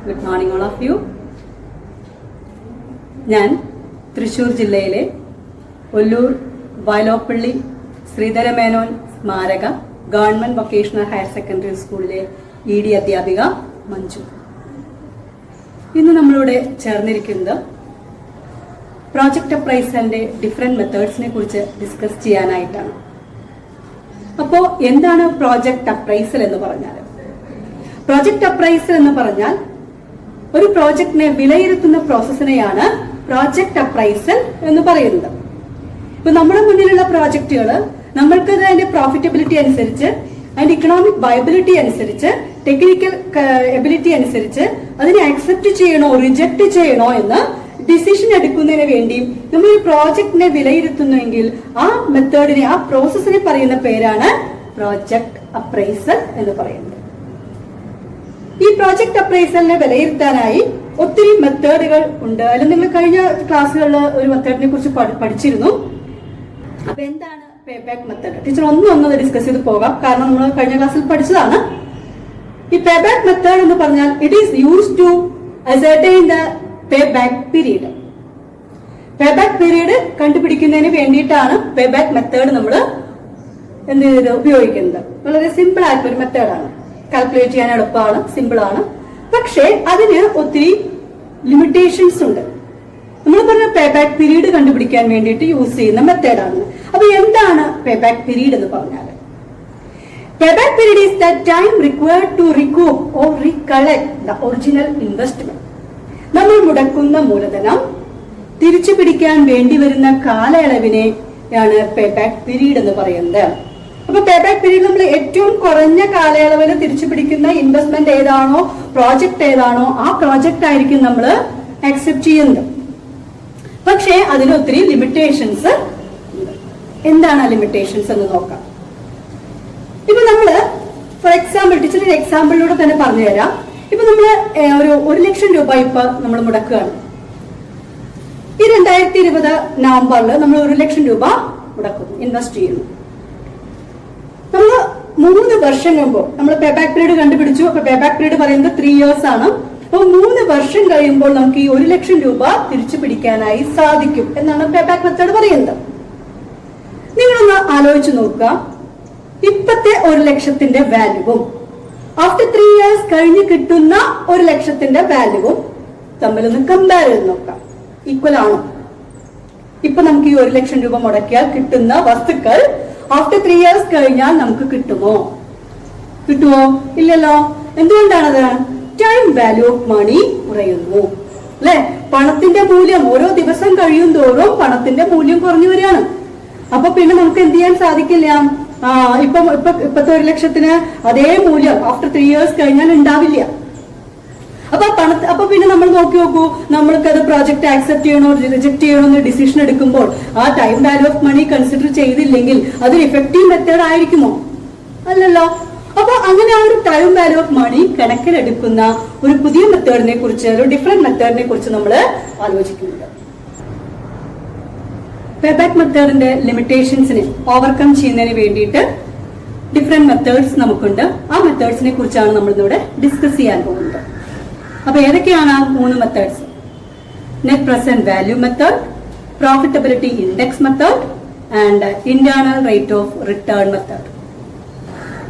Good morning all of U. ഞാൻ തൃശ്ശൂർ ജില്ലയിലെ ഒല്ലൂർ വയലോപ്പള്ളി ശ്രീധരമേനോൻ സ്മാരക ഗവൺമെന്റ് വൊക്കേഷണൽ ഹയർ സെക്കൻഡറി സ്കൂളിലെ ED അധ്യാപിക മഞ്ജു. ഇന്ന് നമ്മളിവിടെ ചേർന്നിരിക്കുന്നത് പ്രോജക്റ്റ് അപ്രൈസലിന്റെ ഡിഫറെന്റ് മെത്തേഡ്സിനെ കുറിച്ച് ഡിസ്കസ് ചെയ്യാനായിട്ടാണ്. അപ്പോൾ എന്താണ് പ്രോജക്റ്റ് അപ്രൈസൽ എന്ന് പറഞ്ഞാൽ? പ്രോജക്റ്റ് അപ്രൈസൽ എന്ന് പറഞ്ഞാൽ ഒരു പ്രോജക്റ്റിനെ വിലയിരുത്തുന്ന പ്രോസസ്സിനെയാണ് പ്രോജക്റ്റ് അപ്രൈസൽ എന്ന് പറയുന്നത്. ഇപ്പൊ നമ്മുടെ മുന്നിലുള്ള പ്രോജക്റ്റുകൾ നമ്മൾക്ക് അതിന്റെ പ്രോഫിറ്റബിലിറ്റി അനുസരിച്ച്, അതിന്റെ ഇക്കണോമിക് വയബിലിറ്റി അനുസരിച്ച്, ടെക്നിക്കൽ എബിലിറ്റി അനുസരിച്ച് അതിനെ അക്സെപ്റ്റ് ചെയ്യണോ റിജക്ട് ചെയ്യണോ എന്ന് ഡിസിഷൻ എടുക്കുന്നതിന് വേണ്ടി നമ്മൾ ഈ പ്രോജക്റ്റിനെ വിലയിരുത്തുന്നുവെങ്കിൽ ആ മെത്തേഡിനെ, ആ പ്രോസസ്സിനെ പറയുന്ന പേരാണ് പ്രോജക്റ്റ് അപ്രൈസൽ എന്ന് പറയുന്നത്. ഈ പ്രോജക്റ്റ് അപ്രൈസലിനെ വിലയിരുത്താനായി ഒത്തിരി മെത്തേഡുകൾ ഉണ്ട്. അതിൽ നിങ്ങൾ കഴിഞ്ഞ ക്ലാസ്സുകളിൽ ഒരു മെത്തേഡിനെ കുറിച്ച് പഠിച്ചിരുന്നു. അപ്പൊ എന്താണ് പേ ബാക്ക് മെത്തേഡ്? ടീച്ചർ ഒന്നൊന്നത് ഡിസ്കസ് ചെയ്ത് പോകാം, കാരണം നമ്മൾ കഴിഞ്ഞ ക്ലാസ്സിൽ പഠിച്ചതാണ്. ഈ പേ ബാക്ക് മെത്തേഡ് എന്ന് പറഞ്ഞാൽ it is used to ascertain the pay back period. Pay back period കണ്ടുപിടിക്കുന്നതിന് വേണ്ടിയിട്ടാണ് പേ ബാക്ക് മെത്തേഡ് നമ്മൾ എന്ത് ചെയ്ത് ഉപയോഗിക്കുന്നത്. വളരെ സിമ്പിൾ ആയിട്ടൊരു മെത്തേഡാണ്, കാൽക്കുലേറ്റ് ചെയ്യാൻ എളുപ്പമാണ്, സിമ്പിൾ ആണ്. പക്ഷേ അതിന് ഒത്തിരി ലിമിറ്റേഷൻസ് ഉണ്ട്. നമ്മൾ പറഞ്ഞ പേ ബാക്ക് പീരീഡ് കണ്ടുപിടിക്കാൻ വേണ്ടിയിട്ട് യൂസ് ചെയ്യുന്ന മെത്തേഡാണ്. അപ്പൊ എന്താണ് പേ ബാക്ക് പീരീഡ് എന്ന് പറഞ്ഞാൽ? Pay back period is the time required to recoup or recollect the original investment. നമ്മൾ മുടക്കുന്ന മൂലധനം തിരിച്ചു പിടിക്കാൻ വേണ്ടി വരുന്ന കാലയളവിനെയാണ് പേ ബാക്ക് പീരീഡ് എന്ന് പറയുന്നത്. അപ്പൊ പേ ബാക്ക് പീരീഡ് നമ്മൾ ഏറ്റവും കുറഞ്ഞ കാലയളവിൽ തിരിച്ചു പിടിക്കുന്ന ഇൻവെസ്റ്റ്മെന്റ് ഏതാണോ, പ്രോജക്റ്റ് ഏതാണോ, ആ പ്രോജക്റ്റ് ആയിരിക്കും നമ്മൾ അക്സെപ്റ്റ് ചെയ്യുന്നത്. പക്ഷേ അതിന് ഒത്തിരി ലിമിറ്റേഷൻസ് ഉണ്ട്. എന്താണ് ആ ലിമിറ്റേഷൻസ് എന്ന് നോക്കാം. ഇപ്പൊ നമ്മള് ഫോർ എക്സാമ്പിൾ, ടീച്ചർ ഒരു എക്സാമ്പിളിലൂടെ തന്നെ പറഞ്ഞു തരാം. ഇപ്പൊ നമ്മള് ഒരു 1 ലക്ഷം രൂപ ഇപ്പൊ നമ്മൾ മുടക്കുകയാണ്. ഈ 2020 നവംബറിൽ നമ്മൾ 1 ലക്ഷം രൂപ മുടക്കുന്നു, ഇൻവെസ്റ്റ് ചെയ്യുന്നു. നമ്മൾ 3 വർഷം കഴിയുമ്പോൾ നമ്മൾ പേ ബാക്ക് പീരീഡ് കണ്ടുപിടിച്ചു. അപ്പൊ പേ ബാക്ക് പീരീഡ് പറയുന്നത് 3 years ആണ്. അപ്പോൾ 3 വർഷം കഴിയുമ്പോൾ നമുക്ക് ഈ 1 ലക്ഷം രൂപ തിരിച്ചു പിടിക്കാനായി സാധിക്കും എന്നാണ് പേ ബാക്ക് മെത്തേഡ് പറയുന്നത്. നിങ്ങളൊന്ന് ആലോചിച്ച് നോക്കുക, ഇപ്പത്തെ 1 ലക്ഷത്തിന്റെ വാല്യൂവും ആഫ്റ്റർ 3 years കഴിഞ്ഞ് കിട്ടുന്ന 1 ലക്ഷത്തിന്റെ വാല്യൂവും തമ്മിലൊന്ന് കമ്പയർ ചെയ്ത് നോക്കാം. ഈക്വൽ ആണോ? ഇപ്പൊ നമുക്ക് ഈ 1 ലക്ഷം രൂപ മുടക്കിയാൽ കിട്ടുന്ന വസ്തുക്കൾ ആഫ്റ്റർ 3 years കഴിഞ്ഞാൽ നമുക്ക് കിട്ടുമോ? ഇല്ലല്ലോ. എന്തുകൊണ്ടാണത്? ടൈം വാല്യൂ ഓഫ് മണി കുറയുന്നു, അല്ലെ? പണത്തിന്റെ മൂല്യം ഓരോ ദിവസം കഴിയും തോറും പണത്തിന്റെ മൂല്യം കുറഞ്ഞു വരികയാണ്. അപ്പൊ പിന്നെ നമുക്ക് എന്ത് ചെയ്യാൻ സാധിക്കില്ല. ഇപ്പത്തെ 1 ലക്ഷത്തിന് അതേ മൂല്യം ആഫ്റ്റർ 3 years കഴിഞ്ഞാൽ ഉണ്ടാവില്ല. അപ്പൊ പിന്നെ നമ്മൾ നോക്കൂ, നമ്മൾക്കത് പ്രോജക്റ്റ് ആക്സെപ്റ്റ് ചെയ്യണോ റിജക്ട് ചെയ്യണോ എന്ന് ഡിസിഷൻ എടുക്കുമ്പോൾ ആ time value of money consider ചെയ്തില്ലെങ്കിൽ അതൊരു ഇഫക്റ്റീവ് മെത്തേഡ് ആയിരിക്കുമോ? അല്ലല്ലോ. അപ്പൊ അങ്ങനെ ആ ഒരു ടൈം വാല്യൂ ഓഫ് മണി കണക്കിലെടുക്കുന്ന ഒരു പുതിയ മെത്തേഡിനെ കുറിച്ച്, ഒരു ഡിഫറെന്റ് മെത്തേഡിനെ കുറിച്ച് നമ്മൾ ആലോചിക്കുന്നുണ്ട്. പേ ബാക്ക് മെത്തേഡിന്റെ ലിമിറ്റേഷൻസിനെ ഓവർകം ചെയ്യുന്നതിന് വേണ്ടിയിട്ട് ഡിഫറെന്റ് മെത്തേഡ്സ് നമുക്കുണ്ട്. ആ മെത്തേഡ്സിനെ കുറിച്ചാണ് നമ്മൾ ഇന്നിവിടെ ഡിസ്കസ് ചെയ്യാൻ പോകുന്നത്. അപ്പൊ ഏതൊക്കെയാണ് ആ 3 methods? Net present value method, profitability index method and internal rate of return method.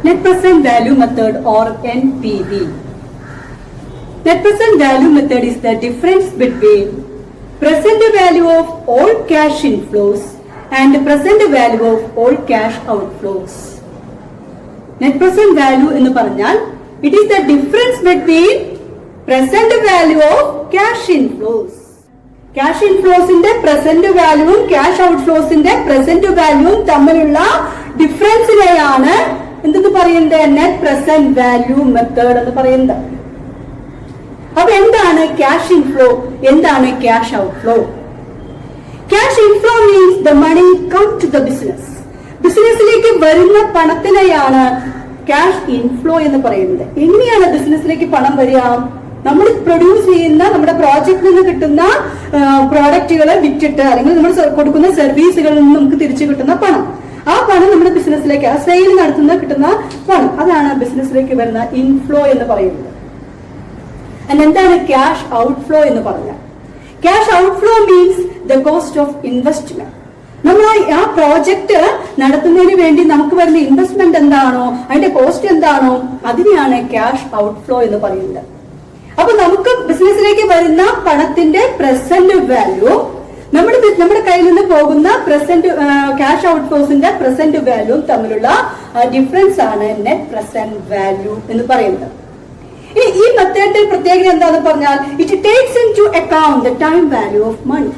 Net present value method or NPV. Net present value method is the difference between present value of all cash inflows and present value of all cash outflows. Net present value എന്ന് പറഞ്ഞാൽ it is the difference between present value of cash inflows. Cash inflowsന്റെ present valueവും cash outflowsന്റെ present valueവും തമ്മിലുള്ള ഡിഫറൻസിനെയാണ് എന്തെന്ന് പറയുന്നത്? Net present value method എന്ന് പറയുന്നത്. അപ്പൊ എന്താണ് cash inflow, എന്താണ് cash outflow? Cash inflow means the money come to the business. ബിസിനസ്സിലേക്ക് വരുന്ന പണത്തിനെയാണ് ക്യാഷ് ഇൻഫ്ലോ എന്ന് പറയുന്നത്. എങ്ങനെയാണ് ബിസിനസ്സിലേക്ക് പണം വരിക? നമ്മൾ പ്രൊഡ്യൂസ് ചെയ്യുന്ന, നമ്മുടെ പ്രോജക്റ്റിൽ നിന്ന് കിട്ടുന്ന പ്രോഡക്റ്റുകളെ വിറ്റിട്ട് അല്ലെങ്കിൽ നമ്മൾ കൊടുക്കുന്ന സർവീസുകളിൽ നിന്ന് നമുക്ക് തിരിച്ചു കിട്ടുന്ന പണം, ആ പണം നമ്മുടെ ബിസിനസ്സിലേക്ക്, ആ സെയിൽ നടത്തുന്ന കിട്ടുന്ന പണം, അതാണ് ബിസിനസ്സിലേക്ക് വരുന്ന ഇൻഫ്ലോ എന്ന് പറയുന്നത്. എന്താണ് ക്യാഷ് ഔട്ട്ഫ്ലോ എന്ന് പറഞ്ഞാൽ? Cash outflow means the cost of investment. നമ്മൾ ആ പ്രോജക്റ്റ് നടത്തുന്നതിന് വേണ്ടി നമുക്ക് വരുന്ന ഇൻവെസ്റ്റ്മെന്റ് എന്താണോ, അതിന്റെ കോസ്റ്റ് എന്താണോ, അതിനെയാണ് ക്യാഷ് ഔട്ട്ഫ്ലോ എന്ന് പറയുന്നത്. അപ്പൊ നമുക്ക് ബിസിനസ്സിലേക്ക് വരുന്ന പണത്തിന്റെ പ്രസന്റ് വാല്യൂ, നമ്മുടെ കയ്യിൽ നിന്ന് പോകുന്ന പ്രസന്റ് ക്യാഷ് ഔട്ട്ഫ്ലോസിന്റെ പ്രസന്റ് വാല്യൂ തമ്മിലുള്ള ഡിഫറൻസ് ആണ് നെറ്റ് പ്രസന്റ് വാല്യൂ എന്ന് പറയുന്നത്. ഈ മെത്തേഡിന്റെ പ്രത്യേകത എന്താണെന്ന് പറഞ്ഞാൽ it takes into account the time value of money.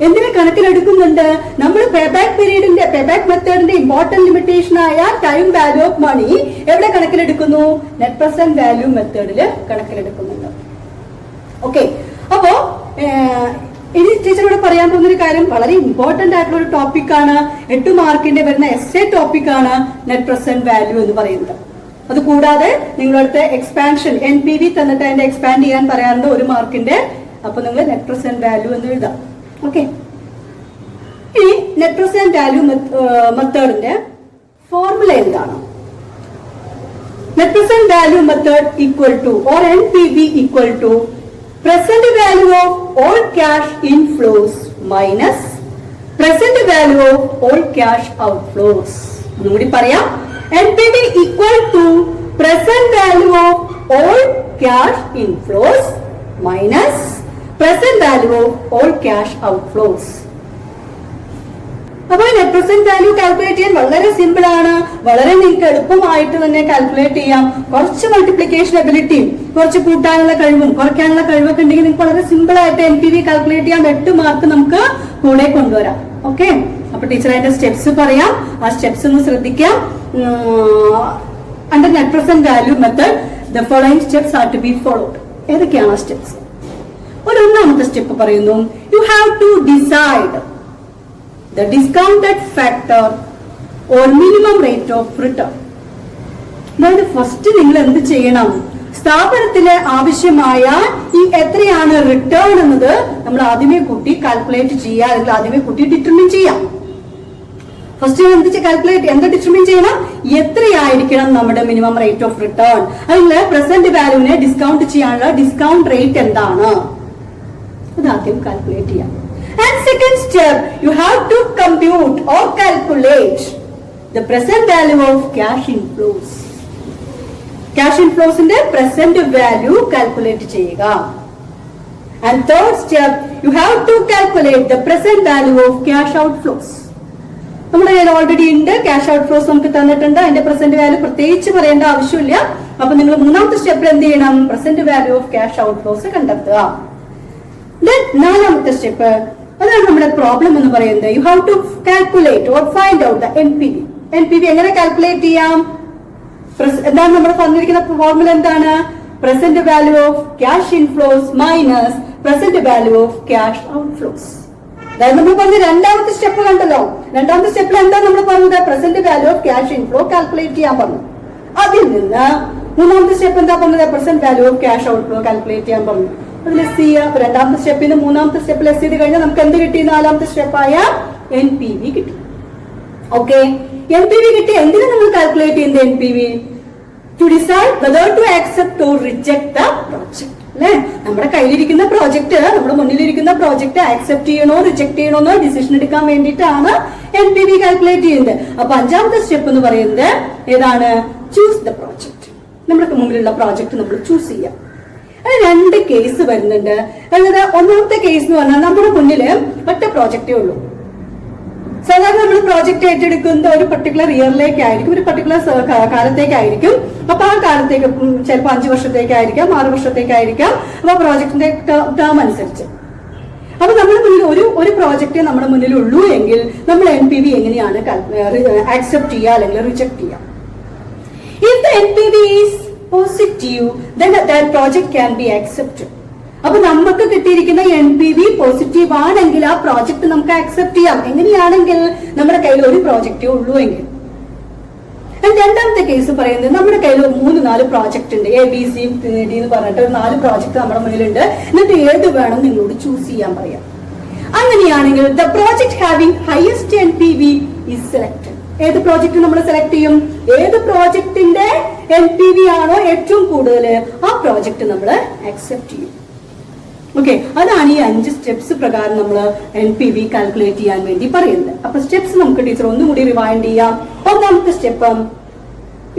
എന്തിനെ കണക്കിലെടുക്കുന്നുണ്ട്? നമ്മൾ പേബാക്ക് മെത്തേഡിന്റെ ഇമ്പോർട്ടന്റ് ലിമിറ്റേഷൻ ആയ ടൈം വാല്യൂ ഓഫ് മണി എവിടെ കണക്കിലെടുക്കുന്നു? നെറ്റ് പ്രസന്റ് വാല്യൂ മെത്തേഡിൽ കണക്കിലെടുക്കുന്നുണ്ട്. ഓക്കെ, അപ്പോ ഇനി ടീച്ചറോട് പറയാൻ പോകുന്ന ഒരു കാര്യം വളരെ ഇമ്പോർട്ടന്റ് ആയിട്ടുള്ള ഒരു ടോപ്പിക്കാണ്. 8 മാർക്കിന്റെ വരുന്ന എസ്സേ ടോപ്പിക്കാണ് നെറ്റ് പ്രസന്റ് വാല്യൂ എന്ന് പറയുന്നത്. അത് കൂടാതെ നിങ്ങളടുത്ത് എക്സ്പാൻഷൻ NPV തന്നിട്ട് അതിന്റെ എക്സ്പാൻഡ് ചെയ്യാൻ പറയാറുണ്ട് 1 മാർക്കിന്റെ. അപ്പൊ നിങ്ങൾ നെറ്റ് പ്രസന്റ് വാല്യൂ എന്ന് എഴുതാം. ഓക്കെ, ഇനി നെറ്റ് പ്രസന്റ് വാല്യൂ മെത്തേഡിന്റെ ഫോർമുല എന്താണ്? Net present value method equal to or NPV equal to present value of all cash inflows minus present value of all cash outflows. ഒന്നുകൂടി പറയാം, NPV equal to present value of all cash inflows minus present value of all cash outflows. അപ്പൊ net present value calculate ചെയ്യാൻ വളരെ simple ആണ്. വളരെ നിങ്ങൾക്ക് എളുപ്പമായിട്ട് തന്നെ കാൽക്കുലേറ്റ് ചെയ്യാം. കുറച്ച് മൾട്ടിപ്ലിക്കേഷൻ എബിലിറ്റിയും കുറച്ച് കൂട്ടാനുള്ള കഴിവും കുറയ്ക്കാനുള്ള കഴിവൊക്കെ ഉണ്ടെങ്കിൽ നിങ്ങൾക്ക് വളരെ സിമ്പിൾ ആയിട്ട് NPV കാൽക്കുലേറ്റ് ചെയ്യാൻ 8 മാർക്ക് നമുക്ക് കൂടെ കൊണ്ടുവരാം. ഓക്കെ, അപ്പൊ ടീച്ചർ അതിന്റെ സ്റ്റെപ്സ് പറയാം. ആ സ്റ്റെപ്സ് ഒന്ന് ശ്രദ്ധിക്കാം. Under net present value method the following steps are to be followed. ഏതൊക്കെയാണ് ആ സ്റ്റെപ്സ്? ഒന്നാമത്തെ സ്റ്റെപ്പ് പറയുന്നു, you have to decide the discounted factor or minimum rate of return. അതായത് ഫസ്റ്റ് നിങ്ങൾ എന്ത് ചെയ്യണം? സ്ഥാപനത്തിന് ആവശ്യമായ ഈ എത്രയാണ് റിട്ടേൺ എന്നത് നമ്മൾ ആദ്യമേ കൂട്ടി കാൽക്കുലേറ്റ് ചെയ്യുക, അല്ലെങ്കിൽ ആദ്യമേ കൂട്ടി ഡിറ്റർമിൻ ചെയ്യാം. ഫസ്റ്റ് എന്ത് ഡിറ്റർമിൻ ചെയ്യണം? എത്രയായിരിക്കണം നമ്മുടെ മിനിമം റേറ്റ് ഓഫ് റിട്ടേൺ? അതിൽ പ്രസന്റ് വാല്യൂവിനെ ഡിസ്കൗണ്ട് ചെയ്യാനുള്ള ഡിസ്കൗണ്ട് റേറ്റ് എന്താണ്? അത് ആദ്യം കാൽക്കുലേറ്റ് ചെയ്യാം. And second step, you have to compute or calculate the present value of cash inflows. Cash inflows in the present value calculate ചെയ്യുക. And third step, you have to calculate the present value of cash outflows. നമ്മുടെ കയ്യിൽ already ഉണ്ട് cash outflows നമുക്ക് തന്നിട്ടുണ്ട്. അതിന്റെ present value പ്രത്യേകിച്ച് പറയേണ്ട ആവശ്യമില്ല. അപ്പൊ നിങ്ങൾ മൂന്നാമത്തെ സ്റ്റെപ്പിൽ എന്ത് ചെയ്യണം? Present value of cash outflows കണ്ടെത്തുക. നാലാമത്തെ സ്റ്റെപ്പ്, അതാണ് നമ്മുടെ പ്രോബ്ലം എന്ന് പറയുന്നത്. You have to calculate or find out the NPV. NPV എങ്ങനെ കാൽക്കുലേറ്റ് ചെയ്യാം? എന്താണ് നമ്മൾ പറഞ്ഞിരിക്കുന്ന ഫോർമുല? എന്താണ്? Present value of cash inflows minus present value of cash outflows. അതായത് നമ്മൾ പറഞ്ഞ രണ്ടാമത്തെ സ്റ്റെപ്പ് കണ്ടല്ലോ. രണ്ടാമത്തെ സ്റ്റെപ്പിൽ എന്താ നമ്മൾ പറഞ്ഞത്? Present value of cash inflow calculate ചെയ്യാൻ പറഞ്ഞു. അതിൽ നിന്ന് മൂന്നാമത്തെ സ്റ്റെപ്പ് എന്താ പറഞ്ഞത്? Present value of cash outflow calculate ചെയ്യാൻ പറഞ്ഞു. രണ്ടാമത്തെ സ്റ്റെപ്പിൽ നിന്ന് മൂന്നാമത്തെ സ്റ്റെപ്പിൽ എസ് ചെയ്ത് കഴിഞ്ഞാൽ നമുക്ക് എന്ത് കിട്ടി? നാലാമത്തെ സ്റ്റെപ്പായ NPV കിട്ടി. ഓക്കെ, NPV കിട്ടി. എന്തിനാ നമ്മൾ കാൽക്കുലേറ്റ് ചെയ്യുന്നത് NPV? To decide whether to accept or reject the project. അല്ലെ, നമ്മുടെ കയ്യിലിരിക്കുന്ന പ്രോജക്ട്, നമ്മുടെ മുന്നിലിരിക്കുന്ന പ്രോജക്ട് ആക്സെപ്റ്റ് ചെയ്യണോ റിജക്ട് ചെയ്യണോന്നോ ഡിസിഷൻ എടുക്കാൻ വേണ്ടിയിട്ടാണ് NPV കാൽക്കുലേറ്റ് ചെയ്യുന്നത്. അപ്പൊ അഞ്ചാമത്തെ സ്റ്റെപ്പ് എന്ന് പറയുന്നത് ഏതാണ്? Choose the project. നമ്മുടെ മുമ്പിലുള്ള പ്രോജക്ട് നമ്മൾ ചൂസ് ചെയ്യാം. രണ്ട് കേസ് വരുന്നുണ്ട്. അതായത് ഒന്നാമത്തെ കേസ് എന്ന് പറഞ്ഞാൽ നമ്മുടെ മുന്നിൽ ഒറ്റ പ്രോജക്റ്റേ ഉള്ളൂ. സാധാരണ നമ്മൾ പ്രോജക്റ്റ് ഏറ്റെടുക്കുന്നത് ഒരു പർട്ടിക്കുലർ ഇയറിലേക്കായിരിക്കും, ഒരു പർട്ടിക്കുലർ കാലത്തേക്കായിരിക്കും. അപ്പൊ ആ കാലത്തേക്ക് ചിലപ്പോൾ 5 വർഷത്തേക്കായിരിക്കാം, 6 വർഷത്തേക്കായിരിക്കാം. അപ്പൊ പ്രോജക്റ്റിന്റെ ടേം അനുസരിച്ച്. അപ്പൊ നമ്മുടെ മുന്നിൽ ഒരു പ്രോജക്റ്റ് നമ്മുടെ മുന്നിൽ ഉള്ളൂ എങ്കിൽ നമ്മൾ NPV എങ്ങനെയാണ് ആക്സെപ്റ്റ് ചെയ്യുക അല്ലെങ്കിൽ റിജക്ട് ചെയ്യുക? If the NPV is positive, then that project can be accepted. അപ്പൊ നമുക്ക് കിട്ടിയിരിക്കുന്ന NPV പോസിറ്റീവ് ആണെങ്കിൽ ആ പ്രോജക്ട് നമുക്ക് ആക്സെപ്റ്റ് ചെയ്യാം. എങ്ങനെയാണെങ്കിൽ നമ്മുടെ കയ്യിൽ ഒരു പ്രോജക്റ്റേ ഉള്ളൂ എങ്കിൽ. രണ്ടാമത്തെ കേസ് പറയുന്നത് നമ്മുടെ കയ്യിൽ 3-4 പ്രോജക്റ്റ് ഉണ്ട്. ABCD എന്ന് പറഞ്ഞിട്ട് 4 പ്രോജക്ട് നമ്മുടെ മുന്നിലുണ്ട്. എന്നിട്ട് ഏത് വേണം നിങ്ങളോട് ചൂസ് ചെയ്യാൻ പറയാം. അങ്ങനെയാണെങ്കിൽ the project having highest NPV is selected. ഏത് പ്രോജക്റ്റ് നമ്മൾ സെലക്ട് ചെയ്യും? ഏത് പ്രോജക്റ്റിന്റെ NPV ആണോ ഏറ്റവും കൂടുതൽ ആ പ്രോജക്റ്റ് നമ്മൾ അക്സെപ്റ്റ് ചെയ്യും. ഓക്കെ, അതാണ് ഈ 5 സ്റ്റെപ്സ് പ്രകാരം നമ്മൾ NPV കാൽക്കുലേറ്റ് ചെയ്യാൻ വേണ്ടി പറയുന്നത്. അപ്പൊ സ്റ്റെപ്സ് നമുക്ക് ടീച്ചർ ഒന്നുകൂടി റിവൈൻഡ് ചെയ്യാം. ഒന്നാമത്തെ step,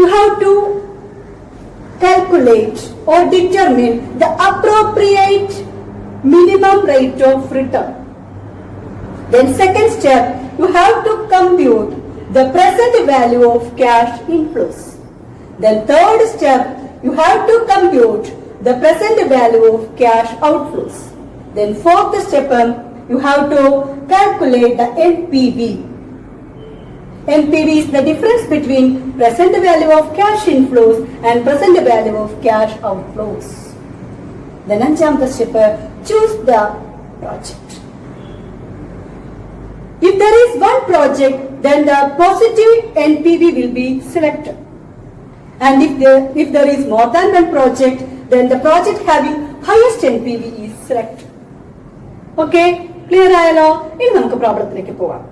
you have to calculate or determine the appropriate minimum rate of return. Then second step, you have to compute the present value of cash inflows. Then third step, you have to compute the present value of cash outflows. Then fourth step, you have to calculate the NPV. NPV is the difference between present value of cash inflows and present value of cash outflows. Then അഞ്ചാമത്തെ step, choose the project. If there is one project, then the positive NPV will be selected. And if there is more than one project, then the project having highest NPV is selected. Okay, clear ആയല്ലോ? ഇനി നമുക്ക് പ്രോബ്ലത്തിലേക്ക് പോവാം.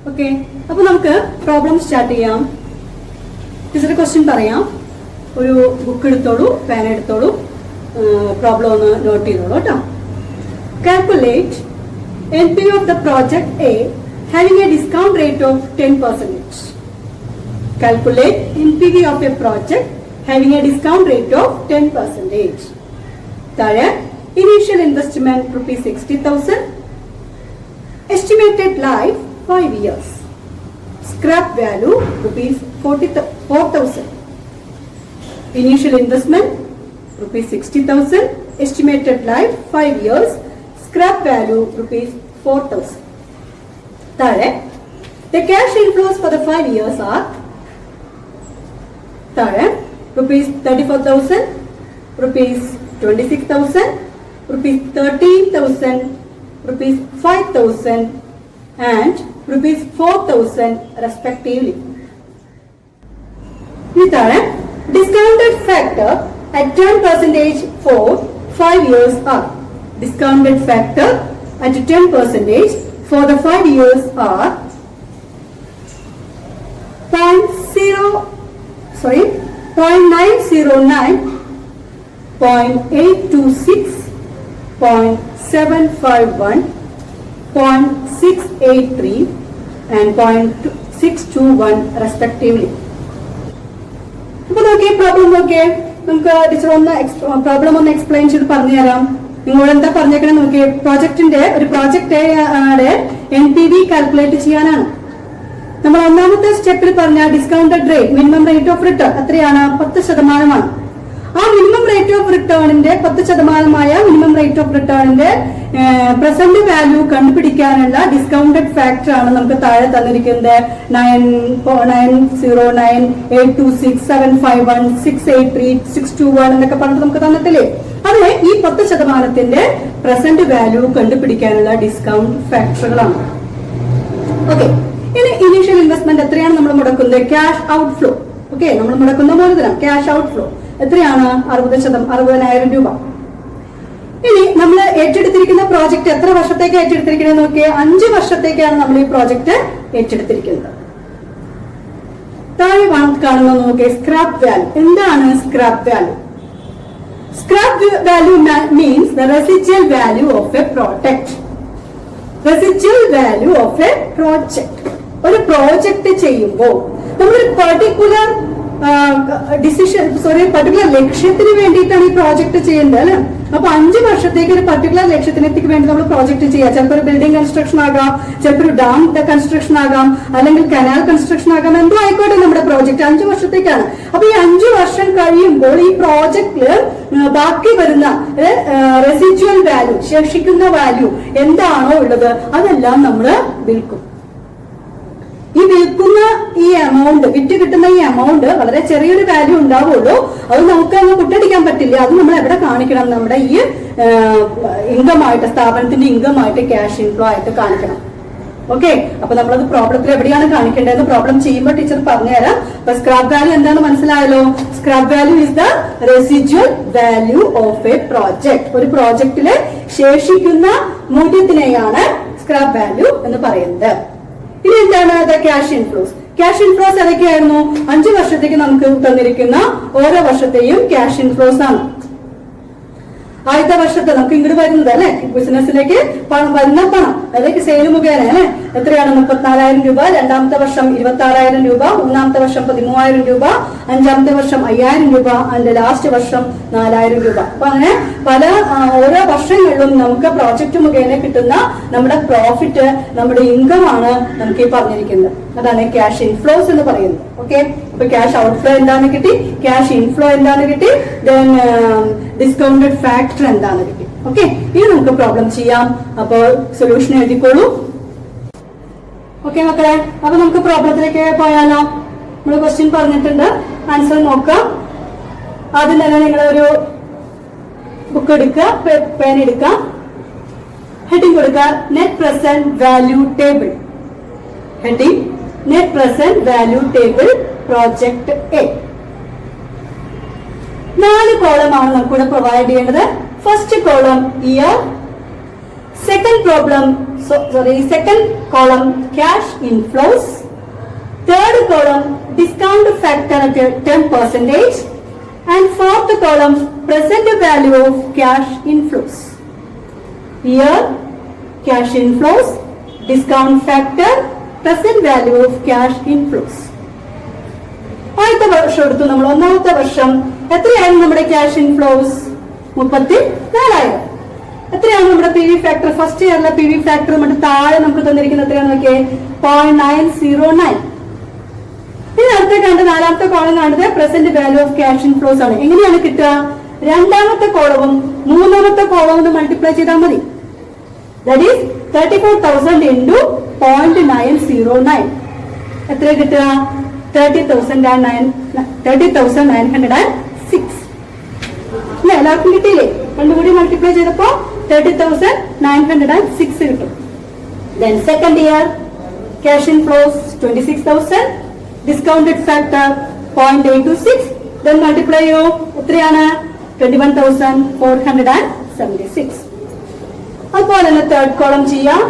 Okay, അപ്പൊ നമുക്ക് problem start ചെയ്യാം. ടീച്ചറുടെ question പറയാം. ഒരു ബുക്ക് എടുത്തോളൂ, പേന എടുത്തോളൂ, പ്രോബ്ലം ഒന്ന് നോട്ട് ചെയ്തോളൂ കേട്ടോ. Calculate NPV of the project A having a discount rate of 10%. Calculate NPV of a project having a discount rate of 10%. താഴെ initial investment ₹60,000, estimated life 5 years, scrap value ₹4,000. Initial investment ₹60,000, estimated life 5 years, scrap value ₹4,000. താഴെ the cash inflows for the 5 years are താഴെ ₹34,000, ₹26,000, ₹13,000, ₹5,000 and ₹4,000 respectively. ഇനി താഴെ discounted factor at 10% for 5 years are. Discounted factor at 10% for the 5 years are 0.909, 0.826, 0.751, 0.683 and 0.621 respectively. അപ്പൊ നോക്കിയേ, problem നോക്കിയേ, നമുക്ക് teacher ഒന്ന് problem ഒന്ന് എക്സ്പ്ലെയിൻ ചെയ്ത് പറഞ്ഞു തരാം. നിങ്ങളോട് എന്താ പറഞ്ഞേക്കണേ നോക്കിയേ, ഒരു പ്രോജക്റ്റ് NPV കാൽക്കുലേറ്റ് ചെയ്യാനാണ്. നമ്മൾ ഒന്നാമത്തെ സ്റ്റെപ്പിൽ പറഞ്ഞ discounted rate, minimum rate of return എത്രയാണ്? 10%. ആ മിനിമം റേറ്റ് ഓഫ് റിട്ടേണിന്റെ 10%മായ മിനിമം റേറ്റ് ഓഫ് റിട്ടേണിന്റെ പ്രസന്റ് വാല്യൂ കണ്ടുപിടിക്കാനുള്ള ഡിസ്കൗണ്ടഡ് ഫാക്ടർ ആണ് നമുക്ക് താഴെ തന്നിരിക്കുന്നത്. 909, 826, 751, 683, 621 എന്നൊക്കെ പറഞ്ഞിട്ട് നമുക്ക് തന്നിട്ടില്ലേ? അതിന് ഈ 10%ത്തിന്റെ പ്രസന്റ് വാല്യൂ കണ്ടുപിടിക്കാനുള്ള ഡിസ്കൗണ്ട് ഫാക്ടറുകളാണ്. ഓക്കെ, ഇനി ഇനീഷ്യൽ ഇൻവെസ്റ്റ്മെന്റ് എത്രയാണ് നമ്മൾ മുടക്കുന്നത്? Cash outflow. ഓക്കെ, നമ്മൾ മുടക്കുന്ന മൂലധനം ക്യാഷ് ഔട്ട്ഫ്ലോ എത്രയാണ്? 60,000 രൂപ. ഇനി നമ്മൾ ഏറ്റെടുത്തിരിക്കുന്ന പ്രോജക്റ്റ് എത്ര വർഷത്തേക്ക് ഏറ്റെടുത്തിരിക്കുന്നത് നോക്കിയേ? 5 വർഷത്തേക്കാണ് നമ്മൾ ഈ പ്രോജക്റ്റ് ഏറ്റെടുത്തിരിക്കുന്നത്. താഴെ കാണുന്ന നോക്കിയേ, സ്ക്രാപ്പ് വാല്യൂ. എന്താണ് scrap value? Scrap value means the residual value of A product. Residual value of A project. ഒരു പ്രോജക്റ്റ് ചെയ്യുമ്പോൾ നമ്മളൊരു പർട്ടിക്കുലർ പർട്ടിക്കുലർ ലക്ഷ്യത്തിന് വേണ്ടിയിട്ടാണ് ഈ പ്രോജക്ട് ചെയ്യേണ്ടത് അല്ലെ. അപ്പൊ 5 വർഷത്തേക്ക് ഒരു പർട്ടിക്കുലർ ലക്ഷ്യത്തിനേക്ക് വേണ്ടി നമ്മൾ പ്രോജക്ട് ചെയ്യാം. ചിലപ്പോൾ ഒരു ബിൽഡിംഗ് കൺസ്ട്രക്ഷൻ ആകാം, ചിലപ്പോൾ ഒരു ഡാം കൺസ്ട്രക്ഷൻ ആകാം, അല്ലെങ്കിൽ കനാൽ കൺസ്ട്രക്ഷൻ ആകാം, എന്തോ ആയിക്കോട്ടെ നമ്മുടെ പ്രോജക്ട് 5 വർഷത്തേക്കാണ്. അപ്പൊ ഈ 5 വർഷം കഴിയുമ്പോൾ ഈ പ്രോജക്റ്റില് ബാക്കി വരുന്ന റെസിജ്വൽ വാല്യൂ, ശേഷിക്കുന്ന വാല്യൂ എന്താണോ ഉള്ളത് അതെല്ലാം നമ്മൾ വിൽക്കും. ഈ വിൽക്കുന്ന ഈ എമൗണ്ട്, വിറ്റ് കിട്ടുന്ന ഈ എമൗണ്ട് വളരെ ചെറിയൊരു വാല്യൂ ഉണ്ടാവുള്ളൂ. അത് നമുക്ക് അങ്ങ് കുട്ടടിക്കാൻ പറ്റില്ല. അത് നമ്മൾ എവിടെ കാണിക്കണം? നമ്മുടെ ഈ ഇൻകമായിട്ട്, സ്ഥാപനത്തിന്റെ ഇൻകമായിട്ട്, ക്യാഷ് ഇൻഫ്ലോ ആയിട്ട് കാണിക്കണം. ഓക്കെ, അപ്പൊ നമ്മളത് പ്രോബ്ലത്തിൽ എവിടെയാണ് കാണിക്കേണ്ടതെന്ന് പ്രോബ്ലം ചെയ്യുമ്പോൾ ടീച്ചർ പറഞ്ഞുതരാം. അപ്പൊ സ്ക്രാപ്പ് വാല്യൂ എന്താന്ന് മനസ്സിലായല്ലോ? Scrap value is the residual value of A project. ഒരു പ്രോജക്റ്റില് ശേഷിക്കുന്ന മൂല്യത്തിനെയാണ് സ്ക്രാപ്പ് വാല്യൂ എന്ന് പറയുന്നത്. ഇനി എന്താണ് the cash inflows? Cash inflows ഏതൊക്കെയായിരുന്നു? 5 വർഷത്തേക്ക് നമുക്ക് തന്നിരിക്കുന്ന ഓരോ വർഷത്തെയും ക്യാഷ് ഇൻഫ്ലോസ് ആണ്. ആദ്യത്തെ വർഷത്തെ നമുക്ക് ഇങ്ങോട്ട് വരുന്നത് അല്ലെ, ബിസിനസ്സിലേക്ക് പണം വരുന്ന പണം, അതായത് സെയിൽ മുഖേന അല്ലെ, എത്രയാണ്? 34,000 രൂപ. രണ്ടാമത്തെ വർഷം 26,000 രൂപ. മൂന്നാമത്തെ വർഷം 13,000 രൂപ. അഞ്ചാമത്തെ വർഷം 5,000 രൂപ. അതിന്റെ ലാസ്റ്റ് വർഷം 4,000 രൂപ. അപ്പൊ അങ്ങനെ പല ഓരോ വർഷങ്ങളിലും നമുക്ക് പ്രോജക്റ്റ് മുഖേന കിട്ടുന്ന നമ്മുടെ പ്രോഫിറ്റ്, നമ്മുടെ ഇൻകം ആണ് നമുക്ക് ഈ പറഞ്ഞിരിക്കുന്നത്. അതാണ് ക്യാഷ് ഇൻഫ്ലോസ് എന്ന് പറയുന്നത്. ഓക്കെ, അപ്പൊ ക്യാഷ് ഔട്ട്ഫ്ലോ എന്താണ് കിട്ടി, ക്യാഷ് ഇൻഫ്ലോ എന്താണ് കിട്ടി, ദെൻ ഡിസ്കൗണ്ടഡ് ഫാക്ടർ എന്താണ് കിട്ടി. ഓക്കെ, ഇനി നമുക്ക് പ്രോബ്ലം ചെയ്യാം. അപ്പോൾ സൊല്യൂഷൻ എഴുതിക്കോളൂ. ഓക്കെ മക്കളെ, അപ്പൊ നമുക്ക് പ്രോബ്ലത്തിലേക്ക് പോയാലോ? നമ്മൾ ക്വസ്റ്റ്യൻ പറഞ്ഞിട്ടുണ്ട്, ആൻസർ നോക്കാം. ആദ്യം തന്നെ നിങ്ങളൊരു ബുക്ക് എടുക്കുക, പേൻ എടുക്കുക, ഹെഡിങ് കൊടുക്കുക net present value table. Heading net present value table project A. 4 കോളമാണ് നമുക്കിവിടെ പ്രൊവൈഡ് ചെയ്യേണ്ടത്. First column year, second column cash inflows, third column discount factor at 10%, and fourth column present value of cash inflows. Year, cash inflows, discount factor, present value of cash inflows. ആദ്യത്തെ വർഷം എടുത്തു നമ്മൾ. ഒന്നാമത്തെ വർഷം എത്രയായിരുന്നു നമ്മുടെ cash inflows? 34,000. എത്രയാണ് നമ്മുടെ പി വി ഫാക്ടർ? ഫസ്റ്റ് ഇയറിലെ പി വി ഫാക്ടർ നമ്മുടെ താഴെ നമുക്ക് തന്നിരിക്കുന്നത് എത്രയാണെന്ന് നോക്കിയേ, 0.909. ഇനി അടുത്ത കണ്ട് നാലാമത്തെ കോളം കാണുന്നത് present value of cash inflows ആണ്. എങ്ങനെയാണ് കിട്ടുക? രണ്ടാമത്തെ കോളവും മൂന്നാമത്തെ കോളവും മൾട്ടിപ്ലൈ ചെയ്താൽ മതി. That is 34,000 into 0.909. എത്ര കിട്ടുക? 30,906. എല്ലാവർക്കും കിട്ടിയില്ലേ? രണ്ടുകൂടി മൾട്ടിപ്ലൈ ചെയ്തപ്പോ 30,906 കിട്ടും. Then second year cash inflows 26,000, discounted factor 0.826, then multiply ചെയ്യൂ. എത്രയാണ്? 21,476. അതുപോലെ തന്നെ തേർഡ് കോളം ചെയ്യാം.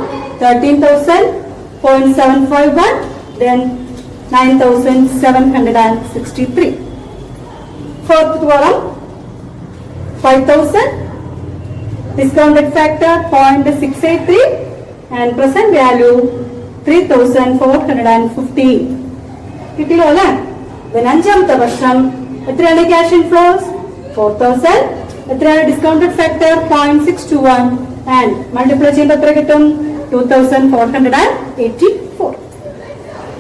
13,000.751, then 9,763. Fourth column 5,000, discounted factor 0.683, and present value 3,415. കിട്ടിയല്ലോ അല്ലെ? അഞ്ചാമത്തെ വർഷം എത്രയാണ് ക്യാഷ് ഇൻഫ്ലോസ്? 4,000. എത്രയാണ് ഡിസ്കൗണ്ടഡ് ഫാക്ടർ? 0.621, ആൻഡ് മൾട്ടിപ്ലൈ ചെയ്യുമ്പോൾ എത്ര കിട്ടും? 2,484.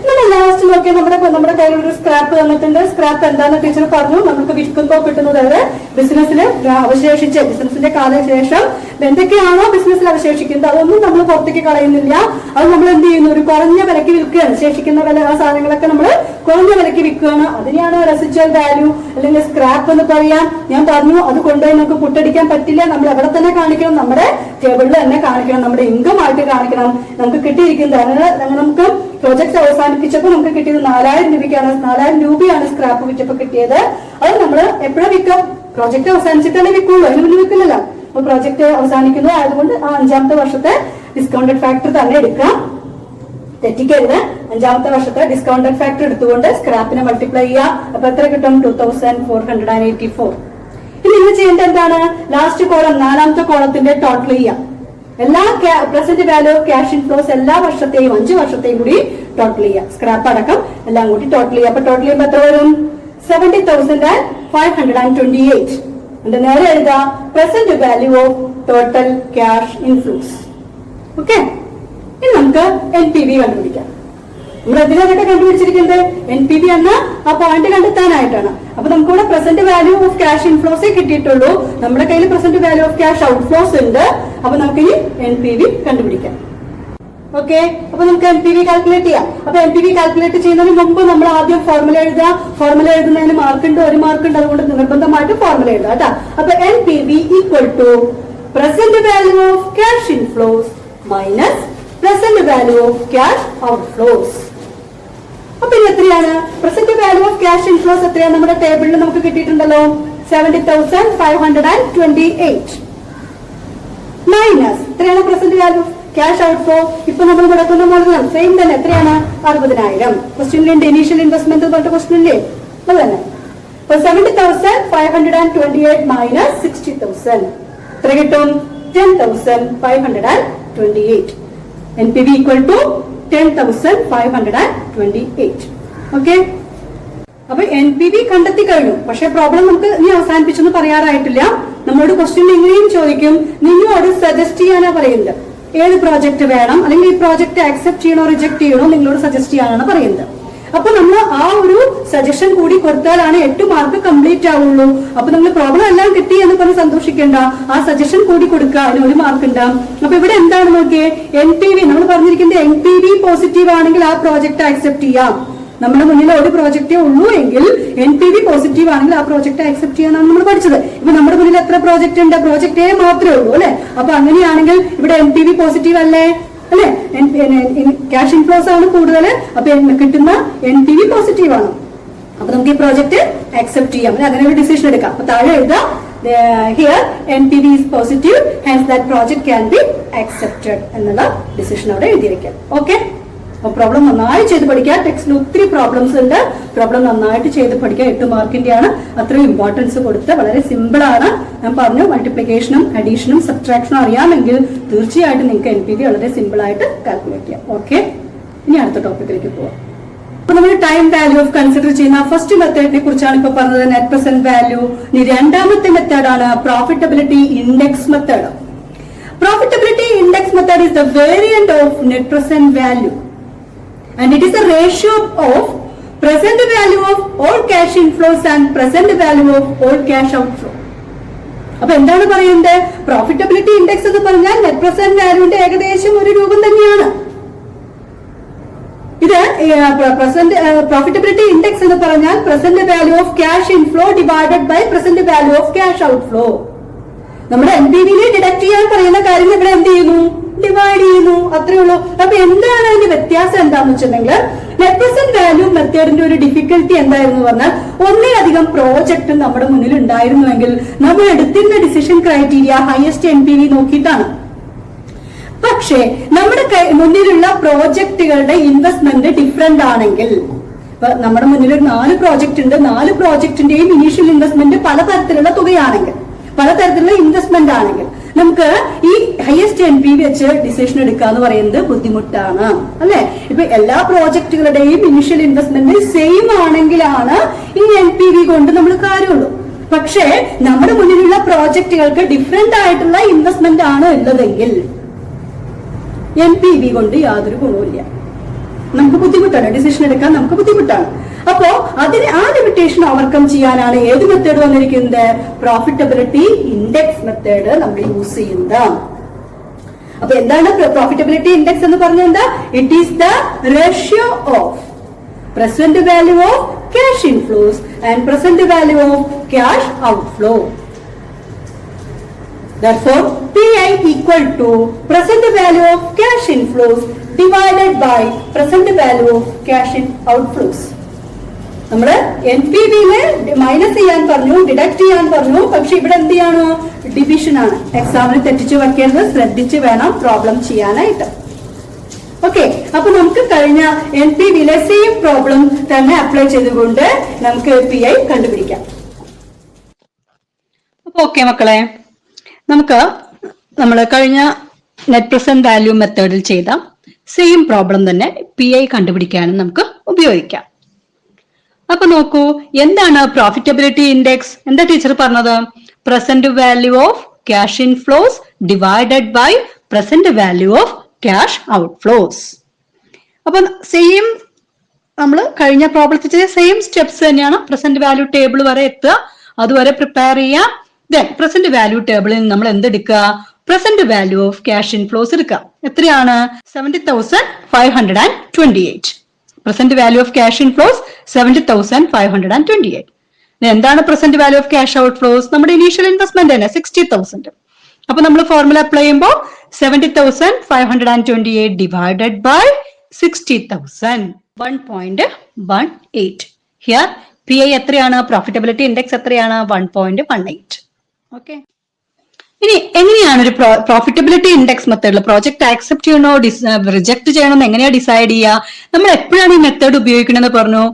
നമ്മൾ ലാസ്റ്റ് നോക്കിയാൽ നമ്മുടെ കയ്യിൽ ഒരു സ്ക്രാപ്പ് തന്നിട്ടുണ്ട്. സ്ക്രാപ്പ് എന്താണെന്ന് ടീച്ചർ പറഞ്ഞു. നമുക്ക് വിൽക്കുമ്പോൾ കിട്ടുന്നത് അതായത് ബിസിനസ്സിൽ അവശേഷിച്ച് ബിസിനസിന്റെ കാലശേഷം എന്തൊക്കെയാണോ ബിസിനസ്സിൽ അവശേഷിക്കുന്നത് അതൊന്നും നമ്മൾ പുറത്തേക്ക് കളയുന്നില്ല. അത് നമ്മൾ എന്ത് ചെയ്യുന്നു? ഒരു കുറഞ്ഞ വിലക്ക് വിൽക്കുകയാണ്. ശേഷിക്കുന്ന വില ആ സാധനങ്ങളൊക്കെ നമ്മൾ കുറഞ്ഞ വിലക്ക് വിൽക്കുകയാണ്. അതിനെയാണ് റെസിജ്വൽ വാല്യൂ അല്ലെങ്കിൽ സ്ക്രാപ്പ് എന്ന് പറയാം. ഞാൻ പറഞ്ഞു അത് കൊണ്ടുപോയി നമുക്ക് പുട്ടടിക്കാൻ പറ്റില്ല. നമ്മൾ എവിടെ തന്നെ കാണിക്കണം? നമ്മുടെ ടേബിളിൽ തന്നെ കാണിക്കണം. നമ്മുടെ ഇൻകം ആയിട്ട് കാണിക്കണം. നമുക്ക് കിട്ടിയിരിക്കുന്നത് അങ്ങനെ നമുക്ക് പ്രോജക്ട് അവസാനിപ്പിച്ചപ്പോൾ നമുക്ക് കിട്ടിയത് 4,000 രൂപയ്ക്കാണ്. 4,000 രൂപയാണ് സ്ക്രാപ്പ് വിറ്റപ്പോൾ കിട്ടിയത്. അത് നമ്മൾ എപ്പോഴും വിൽക്കാം? പ്രോജക്ട് അവസാനിച്ചിട്ടാണ് വിൽക്കുള്ളൂ, അതിന് മുന്നിൽ വിൽക്കില്ലല്ലോ. അപ്പൊ പ്രോജക്ട് അവസാനിക്കുന്നത് ആയതുകൊണ്ട് ആ അഞ്ചാമത്തെ വർഷത്തെ ഡിസ്കൗണ്ടഡ് ഫാക്ടർ തന്നെ എടുക്കാം. തെറ്റിക്കരുത്. അഞ്ചാമത്തെ വർഷത്തെ ഡിസ്കൗണ്ടഡ് ഫാക്ടർ എടുത്തുകൊണ്ട് സ്ക്രാപ്പിനെ മൾട്ടിപ്ലൈ ചെയ്യുക. അപ്പൊ എത്ര കിട്ടും? 2,484. ഇനി നിങ്ങൾ ചെയ്യേണ്ടത് എന്താണ്? ലാസ്റ്റ് കോളം, നാലാമത്തെ കോളത്തിന്റെ ടോട്ടൽ ചെയ്യാം. എല്ലാ present value of cash inflows എല്ലാ വർഷത്തെയും 5 വർഷത്തെയും കൂടി ടോട്ടൽ ചെയ്യാം. സ്ക്രാപ്പ് അടക്കം എല്ലാം കൂടി ടോട്ടൽ ചെയ്യാം. അപ്പൊ ടോട്ടൽ ചെയ്യുമ്പോൾ എത്ര വരും? 70,528. എന്റെ നേരെ എഴുതാം present value of total cash inflows. Okay, ഇനി നമുക്ക് NPV കണ്ടുപിടിക്കാം. നമ്മൾ എന്തിനാണ് കണ്ടുപിടിച്ചിരിക്കുന്നത്? NPV എന്ന ആ പോയിന്റ് കണ്ടെത്താനായിട്ടാണ്. അപ്പൊ നമുക്കിവിടെ പ്രസന്റ് വാല്യൂ ഓഫ് ക്യാഷ് ഇൻഫ്ലോസേ കിട്ടിയിട്ടുള്ളൂ. നമ്മുടെ കയ്യിൽ present value of cash outflows ഉണ്ട്. അപ്പൊ നമുക്കിനി NPV കണ്ടുപിടിക്കാം. ഓക്കെ, അപ്പൊ നമുക്ക് NPV കാൽക്കുലേറ്റ് ചെയ്യാം. അപ്പൊ NPV കാൽക്കുലേറ്റ് ചെയ്യുന്നതിന് മുമ്പ് നമ്മൾ ആദ്യം ഫോർമുല എഴുതുക. ഫോർമുല എഴുതുന്നതിന് മാർക്കുണ്ട്, 1 മാർക്കുണ്ട്. അതുകൊണ്ട് നിർബന്ധമായിട്ട് ഫോർമുല എഴുതുക കേട്ടോ. അപ്പൊ NPV equal to present value of cash inflows minus present value of cash outflows. അപ്പൊ ഇനി എത്രയാണ് present value of cash inflows? എത്രയാണ്? നമ്മുടെ ടേബിളിൽ നമുക്ക് കിട്ടിയിട്ടുണ്ടല്ലോ 70,528 മൈനസ് എത്രയാണ് present value of cash outflow ഇപ്പൊ നമ്മൾ മുടക്കുന്ന മുതൽ സെയിം തന്നെ. എത്രയാണ്? 60,000. ക്വസ്റ്റ്യനിലുണ്ട് ഇനീഷ്യൽ ഇൻവെസ്റ്റ്മെന്റ് പറഞ്ഞ ക്വസ്റ്റ്യനില്ലേ, അത് തന്നെ. അപ്പൊ 70,528 മൈനസ് 60,000 എത്ര കിട്ടും? 10,528. NPV equal to 10,528. ഓക്കെ, അപ്പൊ NPV കണ്ടെത്തി കഴിഞ്ഞു. പക്ഷെ പ്രോബ്ലം നമുക്ക് ഇനി അവസാനിപ്പിച്ചെന്ന് പറയാറായിട്ടില്ല. നമ്മളോട് ക്വസ്റ്റ്യൻ ഇങ്ങനെയും ചോദിക്കും, നിങ്ങളോട് സജസ്റ്റ് ചെയ്യാനാ പറയുന്നത്. ഏത് പ്രോജക്ട് വേണം, അല്ലെങ്കിൽ ഈ പ്രോജക്ട് ആക്സെപ്റ്റ് ചെയ്യണോ റിജക്ട് ചെയ്യണോ നിങ്ങളോട് സജസ്റ്റ് ചെയ്യാനാണ് പറയുന്നത്. അപ്പൊ നമ്മൾ ആ ഒരു സജഷൻ കൂടി കൊടുത്താലാണ് 8 മാർക്ക് കംപ്ലീറ്റ് ആവുള്ളൂ. അപ്പൊ നമ്മൾ പ്രോബ്ലം എല്ലാം കിട്ടി എന്ന് പറഞ്ഞ് സന്തോഷിക്കേണ്ട, ആ സജഷൻ കൂടി കൊടുക്കുക, അതിന് 1 മാർക്ക് ഉണ്ടാവും. അപ്പൊ ഇവിടെ എന്താണ് നോക്കിയേ, NPV നമ്മൾ പറഞ്ഞിരിക്കുന്നത് NPV പോസിറ്റീവ് ആണെങ്കിൽ ആ പ്രോജക്ട് ആക്സെപ്റ്റ് ചെയ്യാം. നമ്മുടെ മുന്നിൽ ഒരു പ്രോജക്റ്റേ ഉള്ളൂ എങ്കിൽ NPV പോസിറ്റീവ് ആണെങ്കിൽ ആ പ്രോജക്ട് ആക്സെപ്റ്റ് ചെയ്യാനാണ് നമ്മൾ പഠിച്ചത്. ഇപ്പൊ നമ്മുടെ മുന്നിൽ എത്ര പ്രോജക്ട് ഉണ്ട്? പ്രോജക്റ്റേ മാത്രമേ ഉള്ളൂ അല്ലെ. അപ്പൊ അങ്ങനെയാണെങ്കിൽ ഇവിടെ NPV പോസിറ്റീവ് അല്ലേ, അല്ലെ? ക്യാഷ് ഇൻഫ്ലോസ് ആണ് കൂടുതൽ, അപ്പൊ കിട്ടുന്ന NPV പോസിറ്റീവ് ആണ്. അപ്പൊ നമുക്ക് ഈ പ്രോജക്ട് ആക്സെപ്റ്റ് ചെയ്യാം, അങ്ങനെ ഒരു ഡിസിഷൻ എടുക്കാം. അപ്പൊ താഴെ എഴുതാം, here NPV is positive, hence that project can be accepted എന്നുള്ള ഡിസിഷൻ അവിടെ എഴുതിയിരിക്കാം. ഓക്കെ, അപ്പൊ പ്രോബ്ലം നന്നായി ചെയ്ത് പഠിക്കുക. ടെക്സ്റ്റിൽ ഒത്തിരി പ്രോബ്ലംസ് ഉണ്ട്, പ്രോബ്ലം നന്നായിട്ട് ചെയ്ത് പഠിക്കുക. 8 മാർക്കിന്റെയാണ്, അത്രയും ഇമ്പോർട്ടൻസ് കൊടുത്ത് വളരെ സിമ്പിൾ ആണ്. ഞാൻ പറഞ്ഞു, മൾട്ടിപ്ലിക്കേഷനും അഡീഷനും സബ്ട്രാക്ഷനും അറിയാമെങ്കിൽ തീർച്ചയായിട്ടും നിങ്ങൾക്ക് NPV വളരെ സിമ്പിൾ ആയിട്ട് കാൽക്കുലേറ്റ് ചെയ്യാം. ഓക്കെ, ഇനി അടുത്ത ടോപ്പിക്കിലേക്ക് പോവാം. അപ്പൊ നമ്മൾ ടൈം വാല്യൂ ഓഫ് കൺസിഡർ ചെയ്യുന്ന ഫസ്റ്റ് മെത്തേഡിനെ കുറിച്ചാണ് ഇപ്പൊ പറഞ്ഞത്, നെറ്റ് പ്രസന്റ് വാല്യൂ. ഇനി രണ്ടാമത്തെ മെത്തേഡാണ് profitability index method. Profitability index method is the variant of net present value. And it is a ratio of present value of all cash inflows and present value of all cash outflow. അപ്പൊ എന്താണ് പറയുന്നത്? Profitability index എന്ന് പറഞ്ഞാൽ net present വാല്യൂന്റെ ഏകദേശം ഒരു രൂപം തന്നെയാണ്. ഇത് പ്രോഫിറ്റബിലിറ്റി ഇൻഡെക്സ് എന്ന് പറഞ്ഞാൽ present value of cash inflow divided by present value of cash outflow. നമ്മുടെ NPVയിലെ ഡിഡക്ട് ചെയ്യാൻ പറയുന്ന കാര്യം ഇവിടെ എന്ത് ചെയ്യുന്നു? ഡിവൈഡ് ചെയ്യുന്നു, അത്രേ ഉള്ളൂ. അപ്പൊ എന്താണ് അതിന്റെ വ്യത്യാസം എന്താന്ന് വെച്ചിട്ടുണ്ടെങ്കിൽ, നെറ്റ് പ്രസന്റ് വാല്യൂ മെത്തേഡിന്റെ ഒരു ഡിഫിക്കൽട്ടി എന്തായിരുന്നു പറഞ്ഞാൽ, ഒന്നിലധികം പ്രോജക്ട് നമ്മുടെ മുന്നിൽ ഉണ്ടായിരുന്നുവെങ്കിൽ നമ്മൾ എടുത്തിരുന്ന ഡിസിഷൻ ക്രൈറ്റീരിയ ഹയസ്റ്റ് NPV നോക്കിയിട്ടാണ്. പക്ഷേ നമ്മുടെ മുന്നിലുള്ള പ്രോജക്റ്റുകളുടെ ഇൻവെസ്റ്റ്മെന്റ് ഡിഫറെന്റ് ആണെങ്കിൽ, നമ്മുടെ മുന്നിൽ ഒരു 4 പ്രോജക്റ്റ് ഉണ്ട്, 4 പ്രോജക്റ്റിന്റെയും ഇനീഷ്യൽ ഇൻവെസ്റ്റ്മെന്റ് പലതരത്തിലുള്ള തുകയാണെങ്കിൽ, പലതരത്തിലുള്ള ഇൻവെസ്റ്റ്മെന്റ് ആണെങ്കിൽ നമുക്ക് ഈ ഹയസ്റ്റ് NPV വെച്ച് ഡിസിഷൻ എടുക്കുക എന്ന് പറയുന്നത് ബുദ്ധിമുട്ടാണ്, അല്ലെ? ഇപ്പൊ എല്ലാ പ്രോജക്റ്റുകളുടെയും ഇനിഷ്യൽ ഇൻവെസ്റ്റ്മെന്റ് സെയിം ആണെങ്കിലാണ് ഈ NPV കൊണ്ട് നമ്മൾ കാര്യമുള്ളൂ. പക്ഷേ നമ്മുടെ മുന്നിലുള്ള പ്രോജക്റ്റുകൾക്ക് ഡിഫറെന്റ് ആയിട്ടുള്ള ഇൻവെസ്റ്റ്മെന്റ് ആണ് ഉള്ളതെങ്കിൽ NPV കൊണ്ട് യാതൊരു ഗുണവുമില്ല, നമുക്ക് ബുദ്ധിമുട്ടാണ്, ഡിസിഷൻ എടുക്കാൻ നമുക്ക് ബുദ്ധിമുട്ടാണ്. അപ്പോ അതിന് ആ ലിമിറ്റേഷൻ ഓവർകം ചെയ്യാനാണ് ഏത് മെത്തേഡ് വന്നിരിക്കുന്നത്? പ്രോഫിറ്റബിലിറ്റി ഇൻഡെക്സ് മെത്തേഡ് നമ്മൾ യൂസ് ചെയ്യുന്നത്. അപ്പൊ എന്താണ് പ്രോഫിറ്റബിലിറ്റി ഇൻഡെക്സ് എന്ന് പറഞ്ഞാൽ എന്താ? It is the ratio of present value of cash inflows and present value of cash outflow. Therefore, PI equal to present value of cash inflows divided by present value of cash outflows. നമ്മള് NPVനെ minus ചെയ്യാൻ പറഞ്ഞു, deduct ചെയ്യാൻ പറഞ്ഞു, പക്ഷെ ഇവിടെ എന്ത് ചെയ്യാണ്? Division ആണ്. എക്സാമിന് തെറ്റിച്ച് വെക്കരുത്, ശ്രദ്ധിച്ച് വേണം പ്രോബ്ലം ചെയ്യാനായിട്ട്. ഓക്കെ, അപ്പൊ നമുക്ക് കഴിഞ്ഞ NPVയിലെ സെയിം പ്രോബ്ലം തന്നെ അപ്ലൈ ചെയ്തുകൊണ്ട് നമുക്ക് PI കണ്ടുപിടിക്കാം. ഓക്കെ മക്കളെ, നമുക്ക് നമ്മൾ കഴിഞ്ഞ നെറ്റ് പ്രസന്റ് വാല്യൂ മെത്തേഡിൽ ചെയ്ത സെയിം പ്രോബ്ലം തന്നെ PI കണ്ടുപിടിക്കാനും നമുക്ക് ഉപയോഗിക്കാം. അപ്പൊ നോക്കൂ, എന്താണ് പ്രോഫിറ്റബിലിറ്റി ഇൻഡെക്സ്? എന്താ ടീച്ചർ പറഞ്ഞത്? Present value of cash inflows divided by present value of cash outflows. അപ്പൊ സെയിം നമ്മൾ കഴിഞ്ഞ പ്രോബ്ലത്തിൽ ചെയ്ത സെയിം സ്റ്റെപ്സ് തന്നെയാണ്. പ്രസന്റ് വാല്യൂ ടേബിൾ വരെ എത്തുക, അതുവരെ പ്രിപ്പയർ ചെയ്യാം. ദെൻ പ്രസന്റ് വാല്യൂ ടേബിളിൽ നമ്മൾ എന്തെടുക്കുക? Present value of cash inflows എടുക്കുക. എത്രയാണ്? 70,528. Present value of cash inflows 70,528. എന്താണ് present value of cash outflows? നമ്മുടെ ഇനീഷ്യൽ ഇൻവെസ്റ്റ്മെന്റ് തന്നെ 60,000. അപ്പൊ നമ്മൾ ഫോർമുല അപ്ലൈ ചെയ്യുമ്പോൾ 70,528 ഡിവൈഡഡ് ബൈ 60,000, 1.18. ഹിയർ PI എത്രയാണ്? പ്രോഫിറ്റബിലിറ്റി ഇൻഡെക്സ് എത്രയാണ്? 1.18. ഓക്കെ, ഇനി എങ്ങനെയാണ് ഒരു പ്രോഫിറ്റബിലിറ്റി ഇൻഡെക്സ് മെത്തേഡിൽ പ്രോജക്ട് ആക്സെപ്റ്റ് ചെയ്യണോ റിജക്ട് ചെയ്യണോ എങ്ങനെയാ ഡിസൈഡ് ചെയ്യുക? നമ്മൾ എപ്പോഴാണ് ഈ മെത്തേഡ് ഉപയോഗിക്കണമെന്ന് പറഞ്ഞു.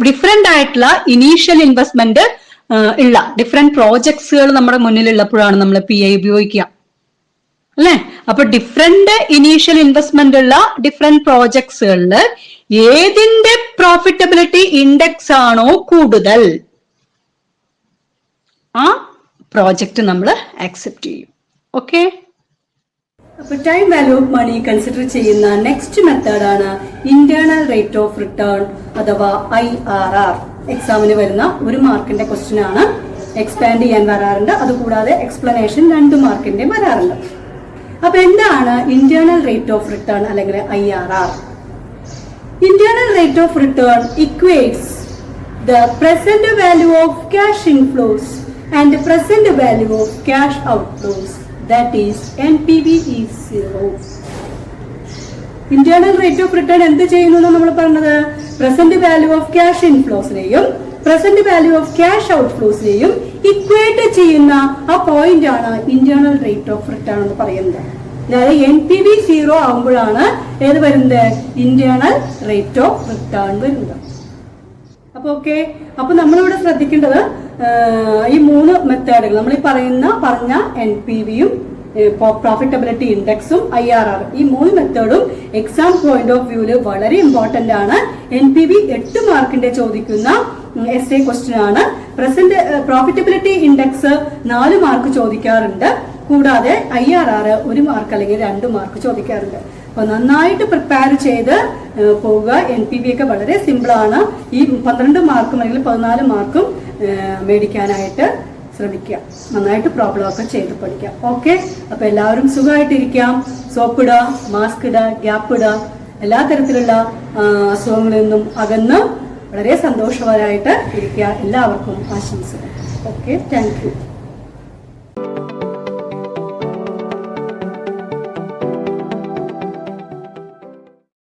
ഡിഫറെന്റ് ആയിട്ടുള്ള ഇനീഷ്യൽ ഇൻവെസ്റ്റ്മെന്റ് ഉള്ള ഡിഫറെന്റ് പ്രോജക്ട്സുകൾ നമ്മുടെ മുന്നിലുള്ളപ്പോഴാണ് നമ്മൾ PI ഉപയോഗിക്കുക അല്ലെ. അപ്പൊ ഡിഫറെന്റ് ഇനീഷ്യൽ ഇൻവെസ്റ്റ്മെന്റ് ഉള്ള ഡിഫറെന്റ് പ്രോജക്ട്സുകളിൽ ഏതിന്റെ പ്രോഫിറ്റബിലിറ്റി ഇൻഡെക്സ് ആണോ കൂടുതൽ ആ പ്രോജക്റ്റ് നമ്മൾ ആക്സെപ്റ്റ് ചെയ്യും. ഓക്കെ. അപ്പൊ time value of money consider ചെയ്യുന്ന നെക്സ്റ്റ് മെത്തേഡാണ് ഇന്റേണൽ റേറ്റ് ഓഫ് റിട്ടേൺ അഥവാ IRR. എക്സാമിന് വരുന്ന 1 മാർക്കിന്റെ ക്വസ്റ്റ്യൻ ആണ്. എക്സ്പാൻഡ് ചെയ്യാൻ വരാറുണ്ട്, അതുകൂടാതെ എക്സ്പ്ലനേഷൻ 2 മാർക്കിന്റെ വരാറുണ്ട്. അപ്പൊ എന്താണ് ഇന്റേണൽ റേറ്റ് ഓഫ് റിട്ടേൺ അല്ലെങ്കിൽ IRR? Internal rate of return equates the present value of cash inflows and the present value of cash outflows, that is NPV is 0. Internal rate of return എന്ത് ചെയ്യുന്നു നമ്മൾ പറഞ്ഞത്? Present value of cash ഇൻഫ്ലോസിനെയും present value of cash ഔട്ട്ഫ്ലോസിനെയും equate ചെയ്യുന്ന ആ point ആണ് internal rate of return എന്ന് പറയുന്നത്. അതായത് NPV 0 ആകുമ്പോഴാണ് ഏത് വരുന്നത്? ഇന്റേണൽ റേറ്റ് ഓഫ് റിട്ടേൺ വരുന്നത്. അപ്പൊ ഓക്കെ. അപ്പൊ നമ്മളിവിടെ ശ്രദ്ധിക്കേണ്ടത് ഈ 3 മെത്തേഡുകൾ നമ്മൾ ഈ പറഞ്ഞ NPVയും പ്രോഫിറ്റബിലിറ്റി ഇൻഡെക്സും IRR ഈ 3 മെത്തേഡും എക്സാം പോയിന്റ് ഓഫ് വ്യൂല് വളരെ ഇമ്പോർട്ടന്റ് ആണ്. NPV 8 മാർക്കിന്റെ ചോദിക്കുന്ന essay ക്വസ്റ്റ്യൻ ആണ്. പ്രസന്റ് പ്രോഫിറ്റബിലിറ്റി ഇൻഡെക്സ് 4 മാർക്ക് ചോദിക്കാറുണ്ട്. കൂടാതെ IRR 1 മാർക്ക് അല്ലെങ്കിൽ 2 മാർക്ക് ചോദിക്കാറുണ്ട്. അപ്പൊ നന്നായിട്ട് പ്രിപ്പയർ ചെയ്ത് പോവുക. NPV ഒക്കെ വളരെ സിമ്പിൾ ആണ്. ഈ 12 മാർക്കും അല്ലെങ്കിൽ 14 മാർക്കും മേടിക്കാനായിട്ട് ശ്രമിക്കുക. നന്നായിട്ട് പ്രോബ്ലം ഒക്കെ ചെയ്ത് പഠിക്കാം. ഓക്കെ. അപ്പൊ എല്ലാവരും സുഖമായിട്ടിരിക്കാം. സോപ്പ് ഇടുക, മാസ്ക് ഇടുക, ഗ്യാപ്പ് ഇടുക, എല്ലാ തരത്തിലുള്ള അസുഖങ്ങളിൽ നിന്നും അകന്ന് വളരെ സന്തോഷകരമായിട്ട് ഇരിക്കുക. എല്ലാവർക്കും ആശംസകൾ. Okay, thank you.